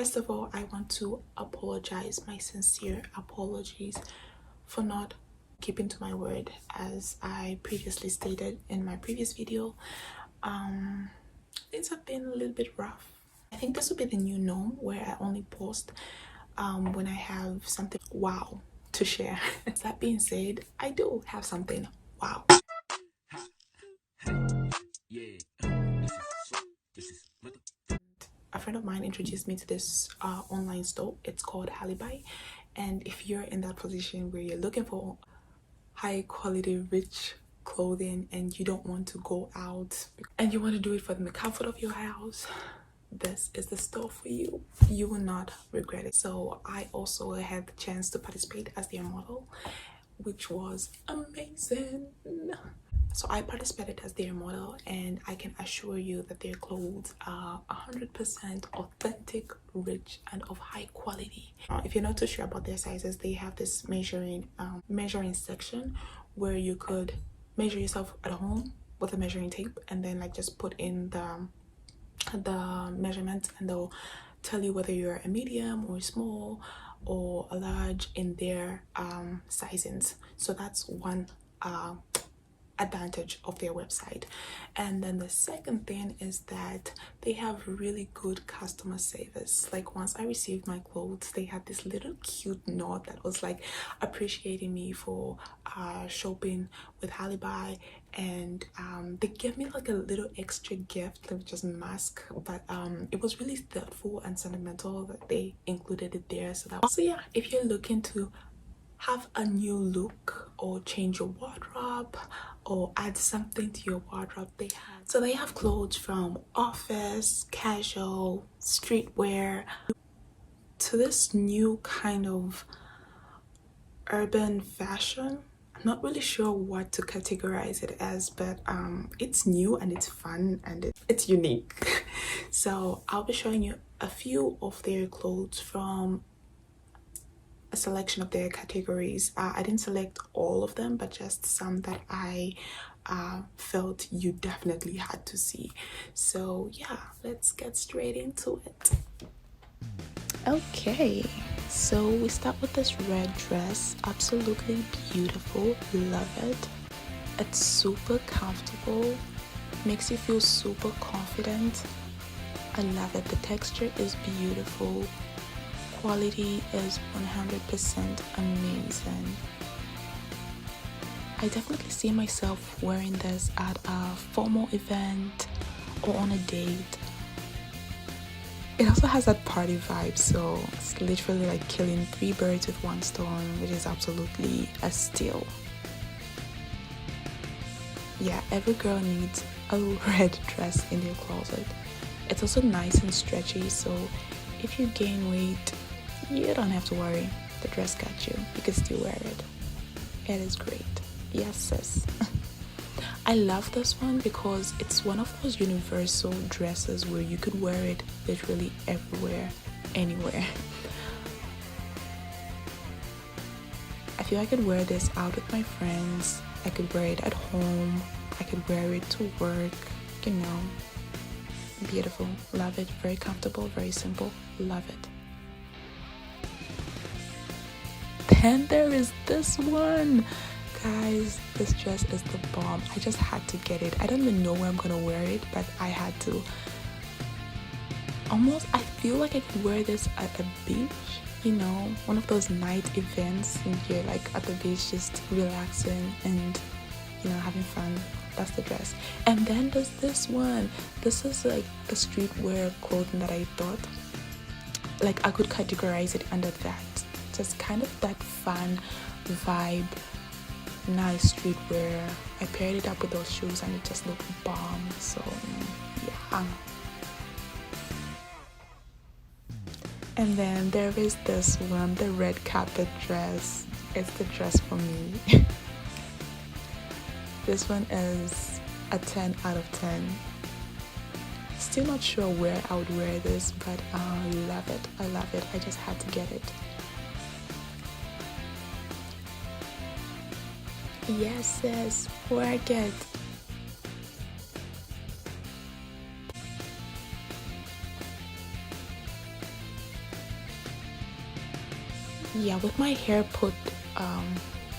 First of all, I want to apologize, my sincere apologies for not keeping to my word. As I previously stated in my previous video, things have been a little bit rough. I think this will be the new norm, where I only post when I have something wow to share. That being said, I do have something wow. A friend of mine introduced me to this online store. It's called Halibuy, and if you're in that position where you're looking for high quality rich clothing and you don't want to go out and you want to do it from the comfort of your house, this is the store for you. You will not regret it. So I also had the chance to participate as their model, which was amazing. So I participated as their model, and I can assure you that their clothes are 100% authentic, rich, and of high quality. If you're not too sure about their sizes, they have this measuring section where you could measure yourself at home with a measuring tape, and then like just put in the measurements, and they'll tell you whether you're a medium or small or a large in their sizings. So that's one advantage of their website. And then the second thing is that they have really good customer service. Like, once I received my clothes, they had this little cute note that was like appreciating me for shopping with Halibuy, and they gave me like a little extra gift, like just mask, but it was really thoughtful and sentimental that they included it there. So yeah, if you're looking to have a new look or change your wardrobe or add something to your wardrobe, they have clothes from office, casual, streetwear, to this new kind of urban fashion. I'm not really sure what to categorize it as, but it's new and it's fun and it's unique. So I'll be showing you a few of their clothes from a selection of their categories. I didn't select all of them, but just some that I felt you definitely had to see. So yeah, let's get straight into it. Okay, so we start with this red dress. Absolutely beautiful, love it. It's super comfortable, makes you feel super confident. I love it. The texture is beautiful. Quality is 100% amazing. I definitely see myself wearing this at a formal event or on a date. It also has that party vibe, so it's literally like killing 3 birds with 1 stone, which is absolutely a steal. Yeah, every girl needs a red dress in their closet. It's also nice and stretchy, so if you gain weight, you don't have to worry. The dress got you. You can still wear it. It is great. Yes, sis. I love this one because it's one of those universal dresses where you could wear it literally everywhere, anywhere. I feel I could wear this out with my friends. I could wear it at home. I could wear it to work, you know. Beautiful. Love it. Very comfortable, very simple. Love it. Then there is this one. Guys, this dress is the bomb. I just had to get it. I don't even know where I'm gonna wear it, but I had to. I feel like I could wear this at a beach, you know, one of those night events, and you're like at the beach just relaxing and, you know, having fun. That's the dress. And then there's this one. This is like the streetwear clothing that I thought like I could categorize it under that. Just kind of that fun vibe, nice streetwear. I paired it up with those shoes and it just looked bomb. So yeah. And then there is this one, the red carpet dress. It's the dress for me. This one is a 10 out of 10. Still not sure where I would wear this, but I love it. I love it. I just had to get it. Yes, sis, work it. yeah, with my hair put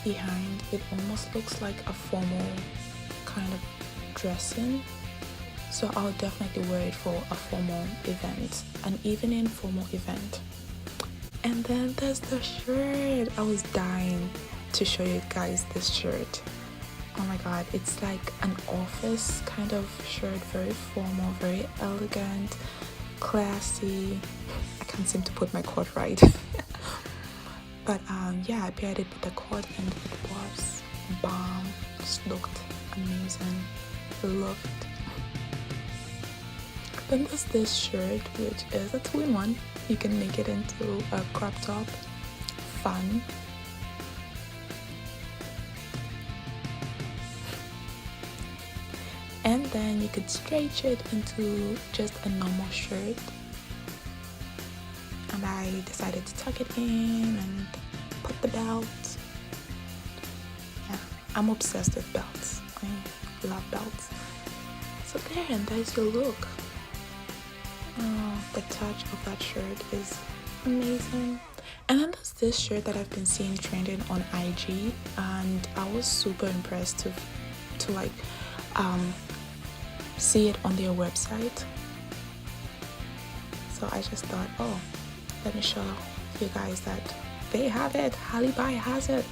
behind, it almost looks like a formal kind of dressing. So I'll definitely wear it for a formal event, an evening formal event. And then there's the shirt. I was dying to show you guys this shirt. Oh my god, it's like an office kind of shirt, very formal, very elegant, classy. I can't seem to put my cord right. But yeah, I paired it with the cord and it was bomb. Just looked amazing. Loved. Then there's this shirt, which is a 2-in-1. You can make it into a crop top. Fun. And then you could stretch it into just a normal shirt. And I decided to tuck it in and put the belt. Yeah, I'm obsessed with belts. I love belts. So there, and there's your look. The touch of that shirt is amazing. And then there's this shirt that I've been seeing trending on IG, and I was super impressed to like see it on their website. So I just thought, oh, let me show you guys that they have it. Halibuy has it.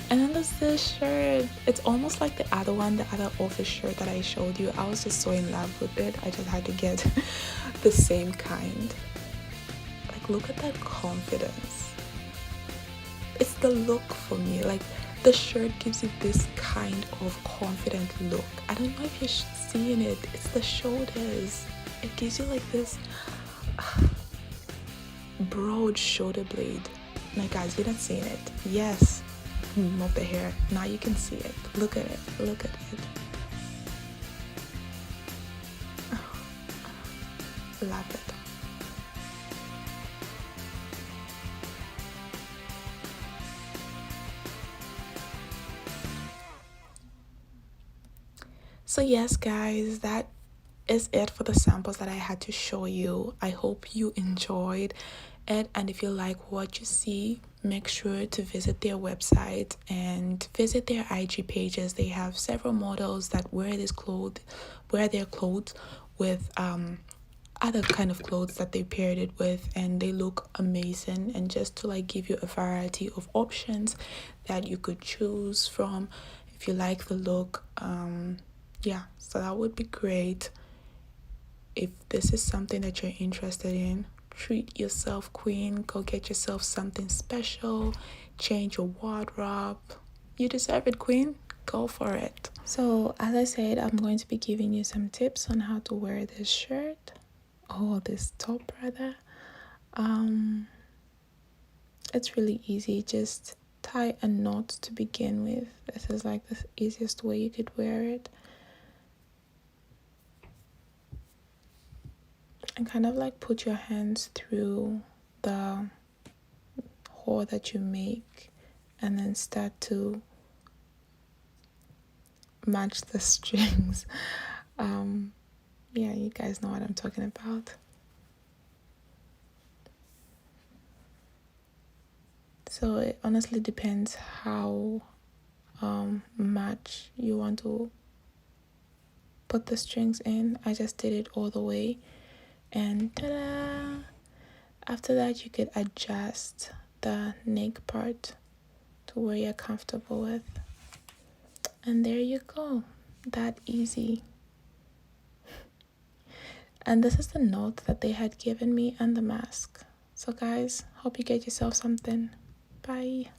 And then there's this shirt. It's almost like the other one, the other office shirt that I showed you. I was just so in love with it. I just had to get the same kind. Like, look at that confidence. It's the look for me. Like, the shirt gives you this kind of confident look. I don't know if you're seeing it. It's the shoulders. It gives you like this broad shoulder blade. Now guys, you're not seeing it. Yes. Of the hair. Now you can see it. Look at it. Look at it. Oh, love it. So yes, guys, that is it for the samples that I had to show you. I hope you enjoyed it, and if you like what you see, make sure to visit their website and visit their IG pages. They have several models that wear their clothes with other kind of clothes that they paired it with, and they look amazing. And just to like give you a variety of options that you could choose from if you like the look. Yeah, so that would be great. If this is something that you're interested in, treat yourself, queen. Go get yourself something special. Change your wardrobe. You deserve it, queen. Go for it. So as I said, I'm going to be giving you some tips on how to wear this shirt, or this top rather. It's really easy. Just tie a knot to begin with. This is like the easiest way you could wear it. And kind of like put your hands through the hole that you make, and then start to match the strings. Yeah, you guys know what I'm talking about. So it honestly depends how much you want to put the strings in. I just did it all the way, and ta-da! After that, you could adjust the neck part to where you're comfortable with, and there you go. That easy. And this is the note that they had given me and the mask. So guys, hope you get yourself something. Bye.